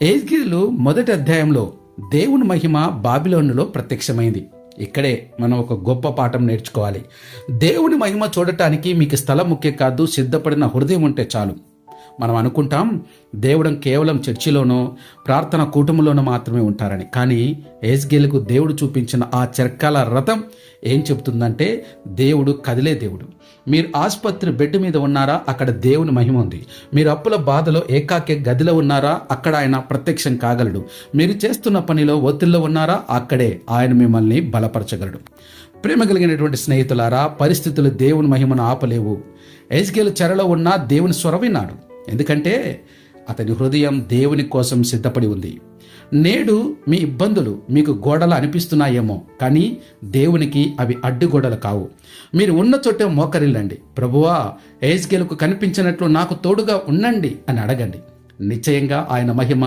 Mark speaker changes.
Speaker 1: ఎహెజ్కేలు మొదటి అధ్యాయంలో దేవుని మహిమ బాబిలోనులో ప్రత్యక్షమైంది. ఇక్కడే మనం ఒక గొప్ప పాఠం నేర్చుకోవాలి. దేవుని మహిమ చూడటానికి మీకు స్థలం ముఖ్యం కాదు, సిద్ధపడిన హృదయం ఉంటే చాలు. మనం అనుకుంటాం దేవుడు కేవలం చర్చిలోనో ప్రార్థన కూటములోనో మాత్రమే ఉంటారని. కానీ ఎహెజ్కేలుకు దేవుడు చూపించిన ఆ చర్కాల రథం ఏం చెప్తుందంటే దేవుడు కదిలే దేవుడు. మీరు ఆసుపత్రి బెడ్ మీద ఉన్నారా, అక్కడ దేవుని మహిమ ఉంది. మీరు అప్పుల బాధలో ఏకాకి గదిలో ఉన్నారా, అక్కడ ఆయన ప్రత్యక్షం కాగలడు. మీరు చేస్తున్న పనిలో ఒత్తిడిలో ఉన్నారా, అక్కడే ఆయన మిమ్మల్ని బలపరచగలడు. ప్రేమ కలిగినటువంటి స్నేహితులారా, పరిస్థితులు దేవుని మహిమను ఆపలేవు. ఎహెజ్కేలు చెరలో ఉన్న దేవుని స్వరం విన్నాడు, ఎందుకంటే అతని హృదయం దేవుని కోసం సిద్ధపడి ఉంది. నేడు మీ ఇబ్బందులు మీకు గోడలు అనిపిస్తున్నాయేమో, కానీ దేవునికి అవి అడ్డుగోడలు కావు. మీరు ఉన్న చోటే మోకరిల్లండి, ప్రభువా ఎహెజ్కేలుకు కనిపించినట్లు నాకు తోడుగా ఉండండి అని అడగండి. నిశ్చయంగా ఆయన మహిమ